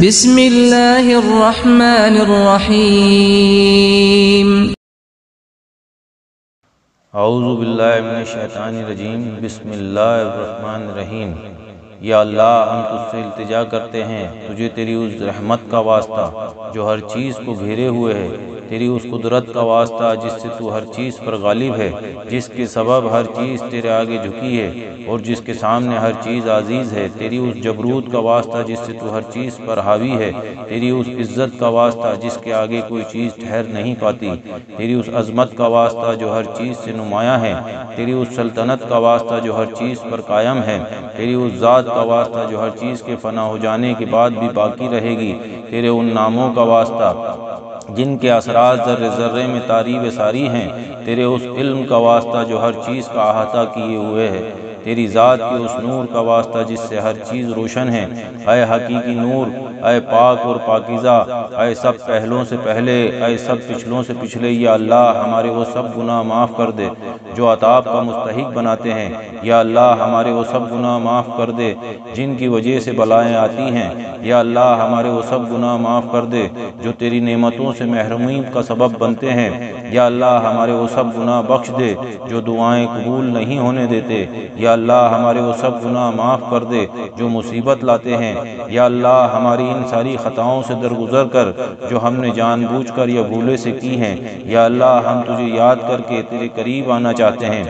بسم اللہ الرحمن الرحیم۔ اعوذ باللہ من الشیطان الرجیم، بسم اللہ الرحمن الرحیم۔ یا اللہ، ہم تجھ سے التجا کرتے ہیں، تجھے تیری اس رحمت کا واسطہ جو ہر چیز کو گھیرے ہوئے ہے، تیری اس قدرت کا واسطہ جس سے تو ہر چیز پر غالب ہے، جس کے سبب ہر چیز تیرے آگے جھکی ہے اور جس کے سامنے ہر چیز عزیز ہے، تیری اس جبروت کا واسطہ جس سے تو ہر چیز پر حاوی ہے، تیری اس عزت کا واسطہ جس کے آگے کوئی چیز ٹھہر نہیں پاتی، تیری اس عظمت کا واسطہ جو ہر چیز سے نمایاں ہے، تیری اس سلطنت کا واسطہ جو ہر چیز پر قائم ہے، تیری اس ذات کا واسطہ جو ہر چیز کے فنا ہو جانے کے بعد بھی باقی رہے گی، تیرے ان ناموں کا واسطہ جن کے اثرات ذرے ذرے میں طاری و ساری ہیں، تیرے اس علم کا واسطہ جو ہر چیز کا احاطہ کیے ہوئے ہے، تیری ذات کے اس نور کا واسطہ جس سے ہر چیز روشن ہے۔ اے حقیقی نور، اے پاک اور پاکیزہ، اے سب پہلوں سے پہلے، اے سب پچھلوں سے پچھلے، یا اللہ ہمارے وہ سب گناہ معاف کر دے جو عطاب کا مستحق بناتے ہیں۔ یا اللہ ہمارے وہ سب گناہ معاف کر دے جن کی وجہ سے بلائیں آتی ہیں۔ یا اللہ ہمارے وہ سب گناہ معاف کر دے جو تیری نعمتوں سے محرومی کا سبب بنتے ہیں۔ یا اللہ ہمارے وہ سب گناہ بخش دے جو دعائیں قبول نہیں ہونے دیتے۔ یا اللہ ہمارے وہ سب گناہ معاف کر دے جو مصیبت لاتے ہیں۔ یا اللہ ہماری ان ساری خطاؤں سے درگزر کر جو ہم نے جان بوجھ کر یا بھولے سے کی ہیں۔ یا اللہ ہم تجھے یاد کر کے تیرے قریب آنا چاہتے ہیں،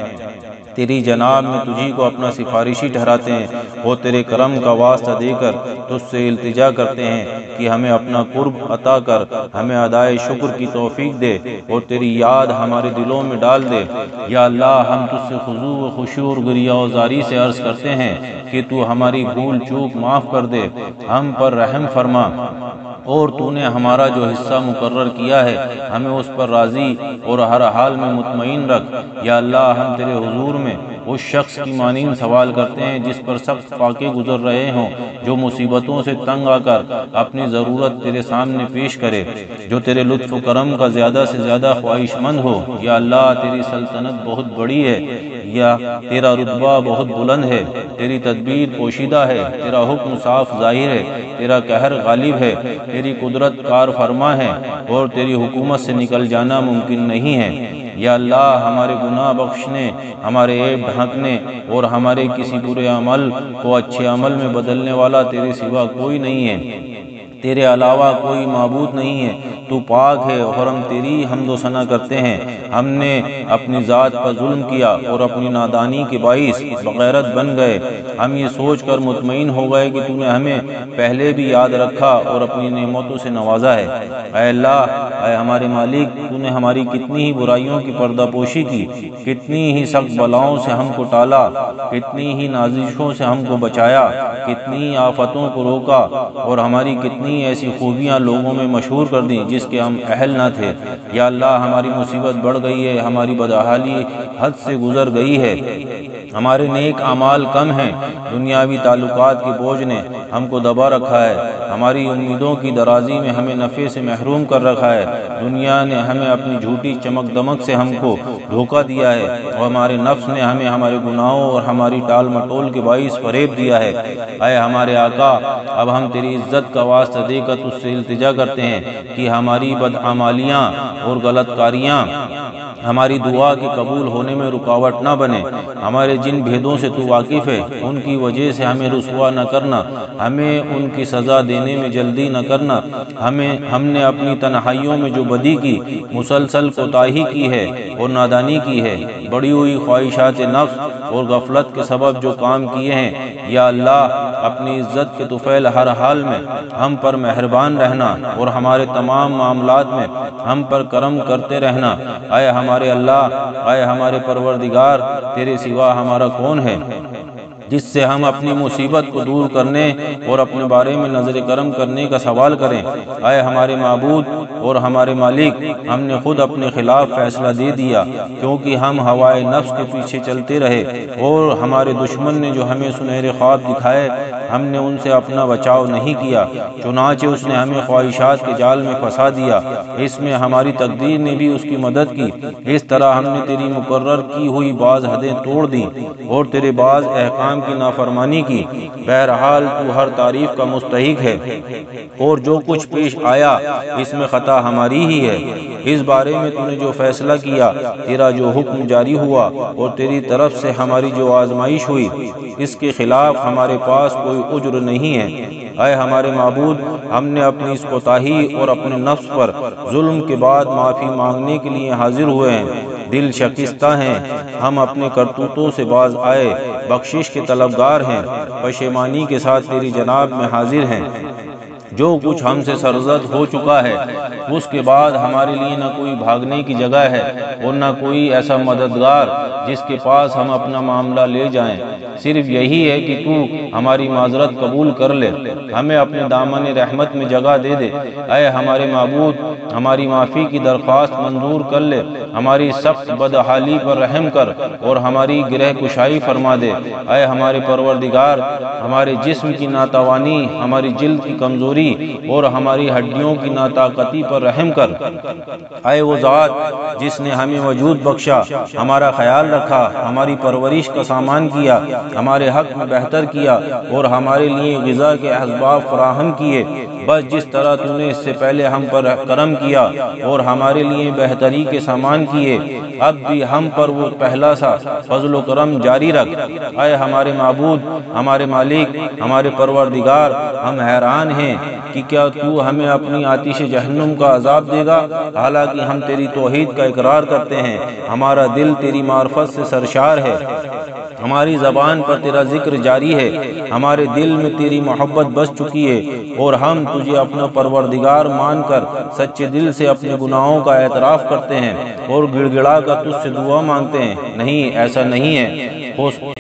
تیری جناب میں تجھی کو اپنا سفارشی ٹھہراتے ہیں اور تیرے کرم کا واسطہ دے کر تجھ سے التجا کرتے ہیں کہ ہمیں اپنا قرب عطا کر، ہمیں ادائے شکر کی توفیق دے اور تیری یاد ہمارے دلوں میں ڈال دے۔ یا اللہ ہم تجھ سے خضوع و خشوع اور گریہ و زاری سے عرض کرتے ہیں کہ تو ہماری بھول چوک معاف کر دے، ہم پر رحم فرما اور تو نے ہمارا جو حصہ مقرر کیا ہے ہمیں اس پر راضی اور ہر حال میں مطمئن رکھ۔ یا اللہ ہم تیرے حضور میں اس شخص کی مانند سوال کرتے ہیں جس پر سخت فاقے گزر رہے ہوں، جو مصیبتوں سے تنگ آ کر اپنی ضرورت تیرے سامنے پیش کرے، جو تیرے لطف و کرم کا زیادہ سے زیادہ خواہش مند ہو۔ یا اللہ تیری سلطنت بہت بڑی ہے، یا تیرا رتبہ بہت بلند ہے، تیری تدبیر پوشیدہ ہے، تیرا حکم صاف ظاہر ہے، تیرا قہر غالب ہے، تیری قدرت کار فرما ہے اور تیری حکومت سے نکل جانا ممکن نہیں ہے۔ یا اللہ ہمارے گناہ بخشنے، ہمارے عیب ڈھانکنے اور ہمارے کسی برے عمل کو اچھے عمل میں بدلنے والا تیرے سوا کوئی نہیں ہے، تیرے علاوہ کوئی معبود نہیں ہے، تو پاک ہے اور ہم تیری حمد و ثنا کرتے ہیں۔ ہم نے اپنی ذات پر ظلم کیا اور اپنی نادانی کے باعث بغیرت بن گئے، ہم یہ سوچ کر مطمئن ہو گئے کہ تو نے ہمیں پہلے بھی یاد رکھا اور اپنی نعمتوں سے نوازا ہے۔ اے اللہ، اے ہمارے مالک، تو نے ہماری کتنی ہی برائیوں کی پردہ پوشی کی، کتنی ہی سخت بلاؤں سے ہم کو ٹالا، کتنی ہی نازشوں سے ہم کو بچایا، کتنی ہی آفتوں کو روکا اور ہماری کتنی ایسی خوبیاں لوگوں میں مشہور کر دیں جس کے ہم اہل نہ تھے۔ یا اللہ ہماری مصیبت بڑھ گئی ہے، ہماری بدحالی حد سے گزر گئی ہے، ہمارے نیک اعمال کم ہیں، دنیاوی تعلقات کے بوجھ نے ہم کو دبا رکھا ہے، ہماری امیدوں کی درازی میں ہمیں نفع سے محروم کر رکھا ہے، دنیا نے ہمیں اپنی جھوٹی چمک دمک سے ہم کو دھوکہ دیا ہے اور ہمارے نفس نے ہمیں ہمارے گناہوں اور ہماری ٹال مٹول کے باعث فریب دیا ہے۔ اے ہمارے آقا، اب ہم تیری عزت کا واسطہ دے کر تجھ سے التجا کرتے ہیں کہ ہماری بدعمالیاں اور غلط کاریاں ہماری دعا کے قبول ہونے میں رکاوٹ نہ بنے، ہمارے جن بھیدوں سے تو واقف ہے ان کی وجہ سے ہمیں رسوا نہ کرنا، ہمیں ان کی سزا دینے میں جلدی نہ کرنا، ہم نے اپنی تنہائیوں میں جو بدی کی، مسلسل کوتاہی کی ہے اور نادانی کی ہے، بڑی ہوئی خواہشات نفس اور غفلت کے سبب جو کام کیے ہیں، یا اللہ اپنی عزت کے طفیل ہر حال میں ہم پر مہربان رہنا اور ہمارے تمام معاملات میں ہم پر کرم کرتے رہنا۔ اے ہمارے اللہ، اے ہمارے پروردگار، تیرے سوا ہمارا کون ہے جس سے ہم اپنی مصیبت کو دور کرنے اور اپنے بارے میں نظر کرم کرنے کا سوال کریں۔ اے ہمارے معبود اور ہمارے مالک، ہم نے خود اپنے خلاف فیصلہ دے دیا کیونکہ ہم ہوائے نفس کے پیچھے چلتے رہے اور ہمارے دشمن نے جو ہمیں سنہرے خواب دکھائے ہم نے ان سے اپنا بچاؤ نہیں کیا، چنانچہ اس نے ہمیں خواہشات کے جال میں پھنسا دیا، اس میں ہماری تقدیر نے بھی اس کی مدد کی، اس طرح ہم نے تیری مقرر کی ہوئی بعض حدیں توڑ دیں اور تیرے بعض احکام کی نافرمانی کی۔ بہرحال تو ہر تعریف کا مستحق ہے، اور جو کچھ پیش آیا اس میں خطا ہماری ہی ہے۔ اس بارے میں تو نے جو فیصلہ کیا، تیرا جو حکم جاری ہوا اور تیری طرف سے ہماری جو آزمائش ہوئی، اس کے خلاف ہمارے پاس کوئی عذر نہیں ہے۔ اے ہمارے معبود، ہم نے اپنی اس کوتاہی اور اپنے نفس پر ظلم کے بعد معافی مانگنے کے لیے حاضر ہوئے ہیں، دل شکستہ ہیں، ہم اپنے کرتوتوں سے باز آئے، بخشش کے طلبگار ہیں، پشیمانی کے ساتھ تیری جناب میں حاضر ہیں۔ جو کچھ ہم سے سرزد ہو چکا ہے اس کے بعد ہمارے لیے نہ کوئی بھاگنے کی جگہ ہے اور نہ کوئی ایسا مددگار جس کے پاس ہم اپنا معاملہ لے جائیں، صرف یہی ہے کہ تو ہماری معذرت قبول کر لے، ہمیں اپنے دامن رحمت میں جگہ دے دے۔ اے ہمارے معبود، ہماری معافی کی درخواست منظور کر لے، ہماری سخت بدحالی پر رحم کر اور ہماری گرہ کشائی فرما دے۔ اے ہمارے پروردگار، ہمارے جسم کی ناتوانی، ہماری جلد کی کمزوری اور ہماری ہڈیوں کی ناطاقتی پر رحم کر۔ اے وہ ذات جس نے ہمیں وجود بخشا، ہمارا خیال رکھا، ہماری پرورش کا سامان کیا، ہمارے حق میں بہتر کیا اور ہمارے لیے غذا کے اسباب فراہم کیے، بس جس طرح تو نے اس سے پہلے ہم پر کرم کیا اور ہمارے لیے بہتری کے سامان کیے، اب بھی ہم پر وہ پہلا سا فضل و کرم جاری رکھ۔ اے ہمارے معبود، ہمارے مالک، ہمارے پروردگار، ہم حیران ہیں کہ کیا تو ہمیں اپنی آتش جہنم کا عذاب دے گا، حالانکہ ہم تیری توحید کا اقرار کرتے ہیں، ہمارا دل تیری معرفت سے سرشار ہے، ہماری زبان پر تیرا ذکر جاری ہے، ہمارے دل میں تیری محبت بس چکی ہے، اور ہم تجھے اپنا پروردگار مان کر سچے دل سے اپنے گناہوں کا اعتراف کرتے ہیں اور گڑ گڑا کر تجھ سے دعا مانگتے ہیں۔ نہیں، ایسا نہیں ہے،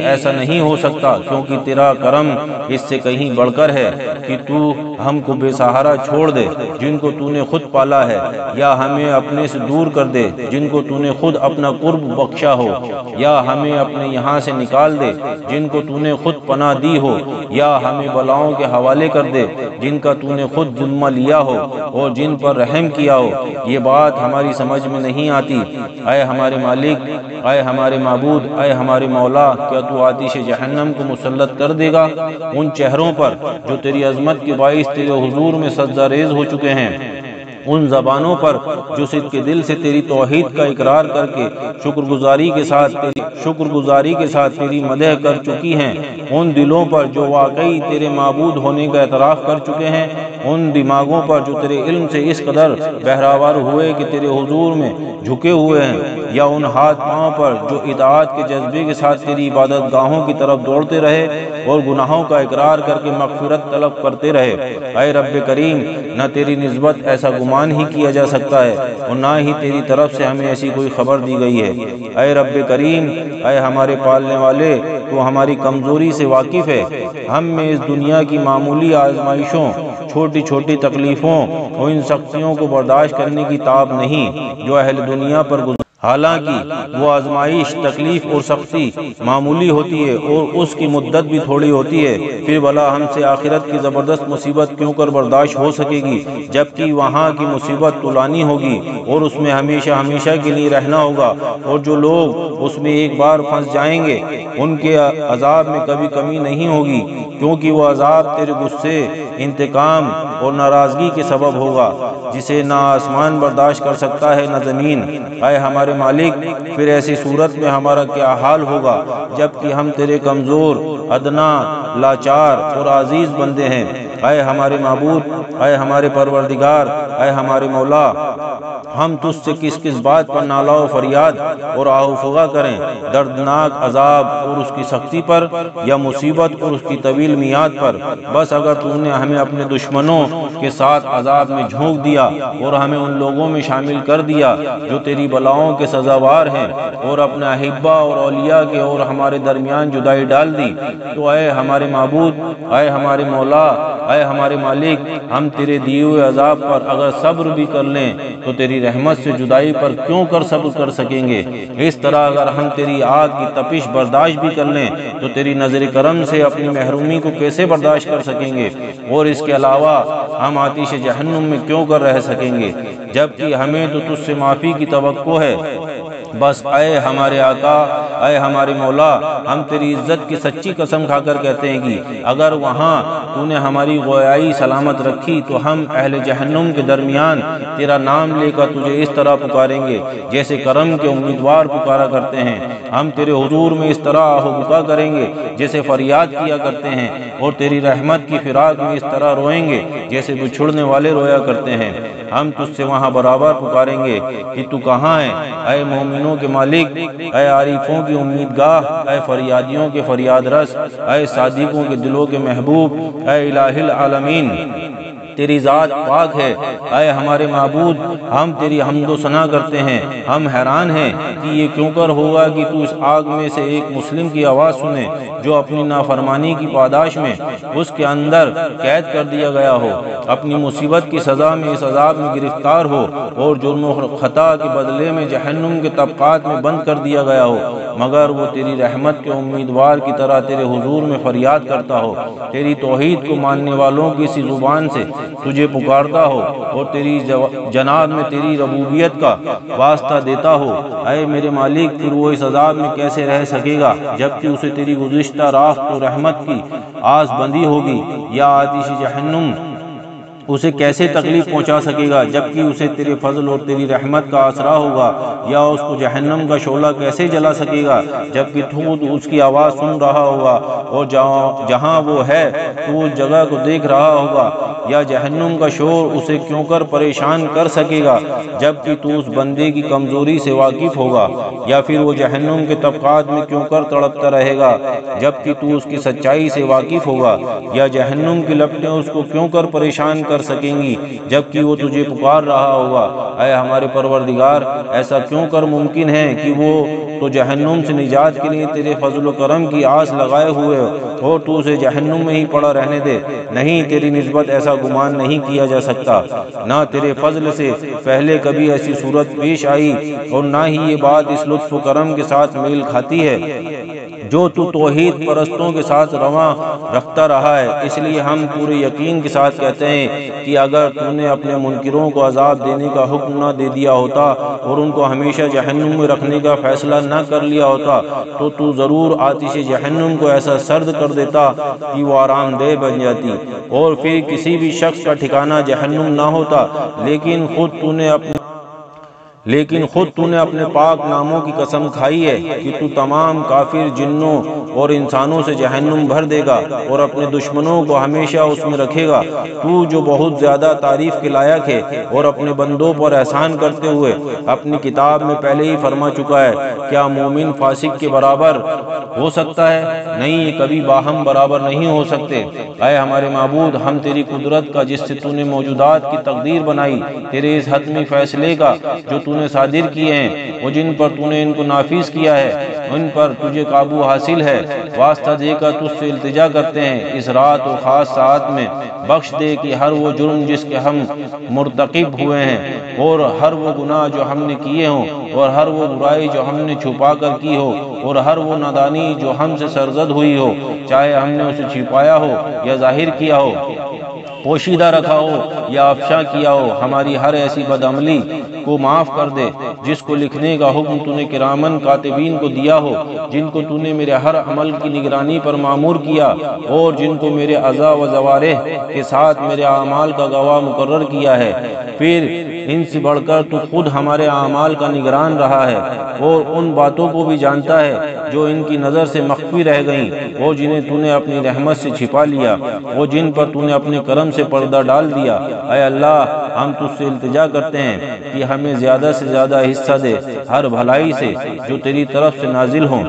ایسا نہیں ہو سکتا، کیونکہ تیرا کرم اس سے کہیں بڑھ کر ہے کہ تو ہم کو بے سہارا چھوڑ دے جن کو تو نے خود پالا ہے، یا ہمیں اپنے سے دور کر دے جن کو تو نے خود اپنا قرب بخشا ہو، یا ہمیں اپنے یہاں سے نکال دے جن کو تو نے خود پناہ دی ہو، یا ہمیں بلاؤں کے حوالے کر دے جن کا تو نے خود ذمہ لیا ہو اور جن پر رحم کیا ہو۔ یہ بات ہماری سمجھ میں نہیں آتی۔ اے ہمارے مالک، اے ہمارے معبود، اے ہمارے مولا، کیا تو آتش جہنم کو مسلط کر دے گا ان چہروں پر جو تیری عظمت کے باعث تیرے حضور میں سجدہ ریز ہو چکے ہیں، ان زبانوں پر جو صدق کے دل سے تیری توحید کا اقرار کر کے شکر گزاری کے ساتھ تیری مدح کر چکی ہیں، ان دلوں پر جو واقعی تیرے معبود ہونے کا اعتراف کر چکے ہیں، ان دماغوں پر جو تیرے علم سے اس قدر بہراور ہوئے کہ تیرے حضور میں جھکے ہوئے ہیں، یا ان ہاتھ پاؤں پر جو اطاعت کے جذبے کے ساتھ تیری عبادت گاہوں کی طرف دوڑتے رہے اور گناہوں کا اقرار کر کے مغفرت طلب کرتے رہے۔ اے رب کریم، نہ تیری نسبت ایسا گمان ہی کیا جا سکتا ہے اور نہ ہی تیری طرف سے ہمیں ایسی کوئی خبر دی گئی ہے۔ اے رب کریم، اے ہمارے پالنے والے، تو ہماری کمزوری سے واقف ہے، ہم میں اس دنیا کی معمولی آزمائشوں، چھوٹی چھوٹی تکلیفوں اور ان سختیوں کو برداشت کرنے کی تاب نہیں جو اہل دنیا پر حالانکہ وہ آزمائش، تکلیف اور سختی معمولی ہوتی ہے اور اس کی مدت بھی تھوڑی ہوتی ہے، پھر بھلا ہم سے آخرت کی زبردست مصیبت کیوں کر برداشت ہو سکے گی، جبکہ وہاں کی مصیبت طولانی ہوگی اور اس میں ہمیشہ ہمیشہ کے لیے رہنا ہوگا، اور جو لوگ اس میں ایک بار پھنس جائیں گے ان کے عذاب میں کبھی کمی نہیں ہوگی، کیونکہ وہ عذاب تیرے غصے، انتقام اور ناراضگی کے سبب ہوگا جسے نہ آسمان برداشت کر سکتا ہے نہ زمین۔ اے ہمارے مالک، پھر ایسی صورت میں ہمارا کیا حال ہوگا جبکہ ہم تیرے کمزور، ادنا، لاچار اور عزیز بندے ہیں۔ اے ہمارے معبود، اے ہمارے پروردگار، اے ہمارے مولا، ہم تجھ سے کس کس بات پر نالا و فریاد اور آہ و فغاں کریں، دردناک عذاب اور اس کی سختی پر، یا مصیبت اور اس کی طویل میعاد پر؟ بس اگر تو نے ہمیں اپنے دشمنوں کے ساتھ عذاب میں جھونک دیا اور ہمیں ان لوگوں میں شامل کر دیا جو تیری بلاؤں کے سزاوار ہیں اور اپنے احبا اور اولیاء کے اور ہمارے درمیان جدائی ڈال دی، تو اے ہمارے معبود، اے ہمارے مولا، اے ہمارے مالک، ہم تیرے دیے ہوئے عذاب پر اگر صبر بھی کر لیں تو تیری رحمت سے جدائی پر کیوں کر صبر کر سکیں گے؟ اس طرح اگر ہم تیری آگ کی تپش برداشت بھی کر لیں تو تیری نظر کرم سے اپنی محرومی کو کیسے برداشت کر سکیں گے؟ اور اس کے علاوہ ہم آتش جہنم میں کیوں کر رہ سکیں گے جبکہ ہمیں تو تجھ سے معافی کی توقع ہے؟ بس اے ہمارے آقا، اے ہمارے مولا، ہم تیری عزت کی سچی قسم کھا کر کہتے ہیں کہ اگر وہاں تو نے ہماری گویائی سلامت رکھی تو ہم اہل جہنم کے درمیان تیرا نام لے کر تجھے اس طرح پکاریں گے جیسے کرم کے امیدوار پکارا کرتے ہیں۔ ہم تیرے حضور میں اس طرح آہ و بکا کریں گے جیسے فریاد کیا کرتے ہیں، اور تیری رحمت کی فراق میں اس طرح روئیں گے جیسے بچھڑنے والے رویا کرتے ہیں۔ ہم تجھ سے وہاں برابر پکاریں گے کہ تو کہاں ہے، اے مومنوں کے مالک، اے عارفوں کی امیدگاہ، اے فریادیوں کے فریاد رس، اے صادقوں کے دلوں کے محبوب، اے الہ العالمین، تیری ذات پاک ہے۔ اے ہمارے معبود، ہم تیری حمد و ثنا کرتے ہیں۔ ہم حیران ہیں کہ یہ کیوں کر ہوگا کہ تو اس آگ میں سے ایک مسلم کی آواز سنے جو اپنی نافرمانی کی پاداش میں اس کے اندر قید کر دیا گیا ہو، اپنی مصیبت کی سزا میں اس عذاب میں گرفتار ہو، اور جرم و خطا کے بدلے میں جہنم کے طبقات میں بند کر دیا گیا ہو، مگر وہ تیری رحمت کے امیدوار کی طرح تیرے حضور میں فریاد کرتا ہو، تیری توحید کو ماننے والوں کی سی زبان سے تجھے پکارتا ہو، اور تیری جناب میں تیری ربوبیت کا واسطہ دیتا ہو۔ اے میرے مالک، پھر وہ اس عذاب میں کیسے رہ سکے گا جبکہ اسے تیری گزشتہ راست و رحمت کی آس بندی ہوگی؟ یا آتش جہنم اسے کیسے تکلیف پہنچا سکے گا جبکہ اسے تیرے فضل اور تیری رحمت کا آسرا ہوگا؟ یا اس کو جہنم کا شعلہ کیسے جلا سکے گا جبکہ خود اس کی آواز سن رہا ہوگا، اور جہاں وہ ہے تو اس جگہ کو دیکھ رہا ہوگا؟ یا جہنم کا شور اسے کیوں کر پریشان کر سکے گا جبکہ تو اس بندے کی کمزوری سے واقف ہوگا؟ یا پھر وہ جہنم کے طبقات میں کیوں کر تڑپتا رہے گا جبکہ تو اس کی سچائی سے واقف ہوگا؟ یا جہنم کی لپٹیں اس کو کیوں کر پریشان کر سکیں گی جبکہ وہ تجھے پکار رہا ہوگا؟ اے ہمارے پروردگار، ایسا کیوں کر ممکن ہے کہ وہ تو جہنم سے نجات کے لیے تیرے فضل و کرم کی آس لگائے ہوئے ہو، تو اسے جہنم میں ہی پڑا رہنے دے؟ نہیں، تیری نسبت ایسا گمان نہیں کیا جا سکتا، نہ تیرے فضل سے پہلے کبھی ایسی صورت پیش آئی، اور نہ ہی یہ بات اس لطف و کرم کے ساتھ میل کھاتی ہے جو تو توحید پرستوں کے ساتھ رواں رکھتا رہا ہے۔ اس لیے ہم پورے یقین کے ساتھ کہتے ہیں کہ اگر تو نے اپنے منکروں کو عذاب دینے کا حکم نہ دے دیا ہوتا اور ان کو ہمیشہ جہنم میں رکھنے کا فیصلہ نہ کر لیا ہوتا تو ضرور آتش جہنم کو ایسا سرد کر دیتا کہ وہ آرام دہ بن جاتی، اور پھر کسی بھی شخص کا ٹھکانہ جہنم نہ ہوتا۔ لیکن خود تو نے اپنے پاک ناموں کی قسم کھائی ہے کہ تو تمام کافر جنوں اور انسانوں سے جہنم بھر دے گا اور اپنے دشمنوں کو ہمیشہ اس میں رکھے گا۔ تو جو بہت زیادہ تعریف کے لائق ہے اور اپنے بندوں پر احسان کرتے ہوئے اپنی کتاب میں پہلے ہی فرما چکا ہے، کیا مومن فاسق کے برابر ہو سکتا ہے؟ نہیں، یہ کبھی باہم برابر نہیں ہو سکتے۔ اے ہمارے معبود، ہم تیری قدرت کا جس سے تو نے موجودات کی تقدیر بنائی، تیرے اس حتمی فیصلے کا جو تو نے صادر کیے ہیں اور جن پر تو نے ان کو نافذ کیا ہے، ان پر تجھے قابو حاصل ہے، واسطہ دے کر تجھ سے التجا کرتے ہیں اس رات اور خاص ساعت میں بخش دے کہ ہر وہ جرم جس کے ہم مرتکب ہوئے ہیں، اور ہر وہ گناہ جو ہم نے کیے ہوں، اور ہر وہ برائی جو ہم نے چھپا کر کی ہو، اور ہر وہ نادانی جو ہم سے سرزد ہوئی ہو، چاہے ہم نے اسے چھپایا ہو یا ظاہر کیا ہو، پوشیدہ رکھا ہو یا افشا کیا ہو، ہماری ہر ایسی بدعملی کو معاف کر دے جس کو لکھنے کا حکم تو نے کرامن کاتبین کو دیا ہو، جن کو تو نے میرے ہر عمل کی نگرانی پر مامور کیا، اور جن کو میرے اعضاء و جوارح کے ساتھ میرے اعمال کا گواہ مقرر کیا ہے۔ پھر ان سے بڑھ کر تو خود ہمارے اعمال کا نگران رہا ہے اور ان باتوں کو بھی جانتا ہے جو ان کی نظر سے مخفی رہ گئیں، اور جنہیں تو نے اپنی رحمت سے چھپا لیا، اور جن پر تو نے اپنے کرم سے پردہ ڈال دیا۔ اے اللہ، ہم تجھ سے التجا کرتے ہیں کہ ہمیں زیادہ سے زیادہ حصہ دے ہر بھلائی سے جو تیری طرف سے نازل ہوں۔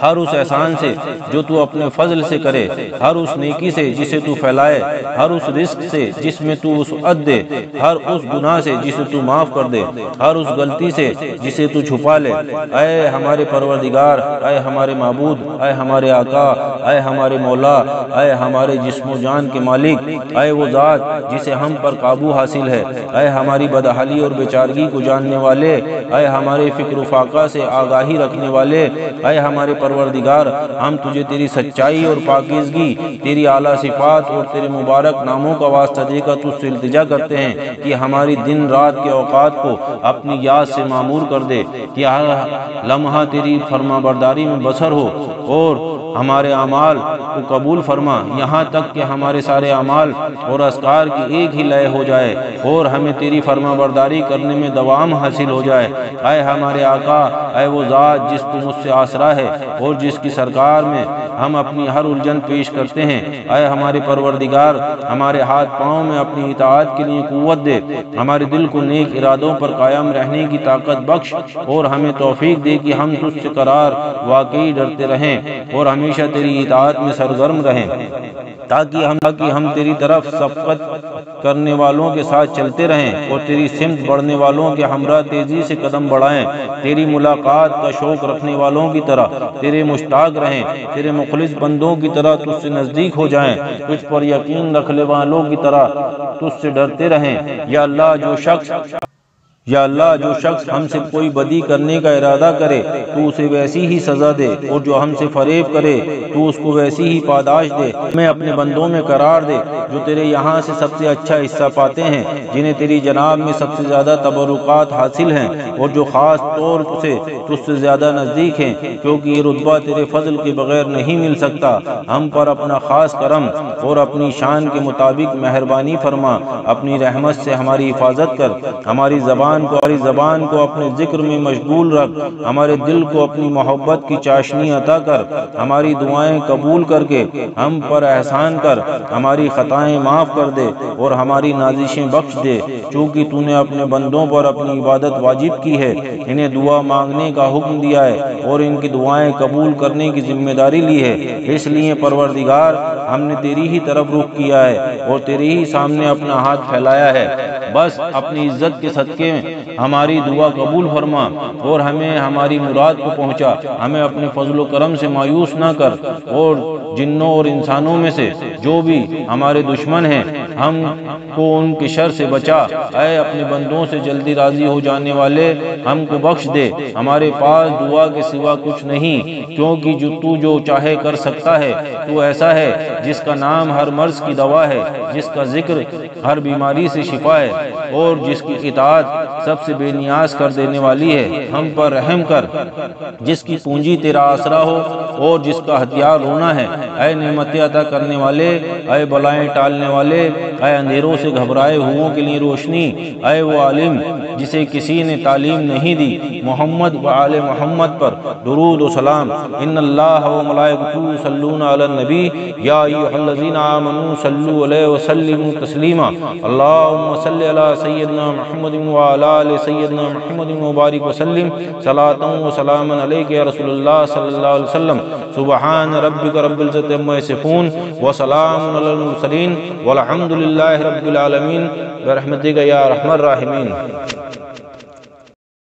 ہر اس احسان سے جو تو اپنے فضل سے کرے، ہر اس نیکی سے جسے تو پھیلائے، ہر اس رزق سے جس میں تو وسعت دے، ہر اس گناہ سے جسے تو معاف کر دے، ہر اس غلطی سے جسے تو چھپا لے۔ اے ہمارے پروردگار، اے ہمارے معبود، اے ہمارے آقا، اے ہمارے مولا، اے ہمارے جسم و جان کے مالک، اے وہ ذات جسے ہم پر قابو حاصل ہے، اے ہماری بدحالی اور بیچارگی کو جاننے والے، اے ہمارے فکر و فاقہ سے آگاہی رکھنے والے، اے ہمارے پروردگار، ہم تجھے تیری سچائی اور پاکیزگی، تیری اعلیٰ صفات اور تیرے مبارک ناموں کا واسطہ دے کر تجھ سے التجا کرتے ہیں کہ ہماری دن رات کے اوقات کو اپنی یاد سے معمور کر دے، کہ ہر لمحہ تیری فرما برداری میں بسر ہو، اور ہمارے اعمال کو قبول فرما، یہاں تک کہ ہمارے سارے اعمال اور اذکار کی ایک ہی لے ہو جائے، اور ہمیں تیری فرما برداری کرنے میں دوام حاصل ہو جائے۔ اے ہمارے آقا، اے وہ ذات جس کو مجھ سے آسرا ہے اور جس کی سرکار میں ہم اپنی ہر الجھن پیش کرتے ہیں، اے ہمارے پروردگار، ہمارے ہاتھ پاؤں میں اپنی اطاعت کے لیے قوت دے، ہمارے دل کو نیک ارادوں پر قائم رہنے کی طاقت بخش، اور ہمیں توفیق دے کہ ہم تجھ سے قرار واقعی ڈرتے رہیں اور ہمیشہ تیری اطاعت میں سرگرم رہیں، تاکہ ہم تیری طرف سبقت کرنے والوں کے ساتھ چلتے رہیں اور تیری سمت بڑھنے والوں کے ہمراہ تیزی سے قدم بڑھائیں، تیری ملاقات کا شوق رکھنے والوں کی طرح تیرے مشتاق رہیں، تیرے مخلص بندوں کی طرح تجھ سے نزدیک ہو جائیں، تجھ پر یقین رکھنے والوں کی طرح تجھ سے ڈرتے رہیں۔ یا اللہ جو شخص ہم سے کوئی بدی کرنے کا ارادہ کرے تو اسے ویسی ہی سزا دے، اور جو ہم سے فریب کرے تو اس کو ویسی ہی پاداش دے۔ ہمیں اپنے بندوں میں قرار دے جو تیرے یہاں سے سب سے اچھا حصہ پاتے ہیں، جنہیں تیری جناب میں سب سے زیادہ تبرکات حاصل ہیں، اور جو خاص طور سے تجھ سے زیادہ نزدیک ہیں، کیونکہ یہ رتبہ تیرے فضل کے بغیر نہیں مل سکتا۔ ہم پر اپنا خاص کرم اور اپنی شان کے مطابق مہربانی فرما، اپنی رحمت سے ہماری حفاظت کر، ہماری زبان کو اپنے ذکر میں مشغول رکھ، ہمارے دل کو اپنی محبت کی چاشنی عطا کر، ہماری دعائیں قبول کر کے ہم پر احسان کر، ہماری خطائیں معاف کر دے اور ہماری نازشیں بخش دے، چونکہ تو نے اپنے بندوں پر اپنی عبادت واجب کی ہے، انہیں دعا مانگنے کا حکم دیا ہے اور ان کی دعائیں قبول کرنے کی ذمہ داری لی ہے۔ اس لیے پروردگار، ہم نے تیری ہی طرف رخ کیا ہے اور تیرے ہی سامنے اپنا ہاتھ پھیلایا ہے، بس اپنی عزت کے صدقے میں ہماری دعا قبول فرما اور ہمیں ہماری مراد کو پہنچا، ہمیں اپنے فضل و کرم سے مایوس نہ کر، اور جنوں اور انسانوں میں سے جو بھی ہمارے دشمن ہیں ہم کو ان کے شر سے بچا۔ اے اپنے بندوں سے جلدی راضی ہو جانے والے، ہم کو بخش دے، ہمارے پاس دعا کے سوا کچھ نہیں، کیونکہ تو جو چاہے کر سکتا ہے، تو ایسا ہے جس کا نام ہر مرض کی دوا ہے، جس کا ذکر ہر بیماری سے شفا ہے، اور جس کی اطاعت سب سے بے نیاز کر دینے والی ہے۔ ہم پر رحم کر، جس کی پونجی تیرا آسرا ہو اور جس کا ہتھیار رونا ہے۔ اے نعمتیں عطا کرنے والے، اے بلائیں ٹالنے والے، اے اندھیروں سے گھبرائے ہوئوں کے لیے روشنی، اے وہ عالم جسے کسی نے تعلیم نہیں دی، محمد و آل محمد پر درود و سلام۔ ان اللہ و ملائکتہ یصلون علی النبی یا ایھا الذین آمنوا صلوا علیہ وسلموا تسلیما۔ اللہم صل علی سیدنا محمد وعلی آل سیدنا محمد مبارک وسلم صلاۃ و سلام علیک یا رسول اللہ صلی اللہ علیہ وسلم۔ سبحان ربک رب العزۃ عما یصفون وسلام علی المرسلین والحمد للہ رب العالمین برحمتک یا ارحم الراحمین۔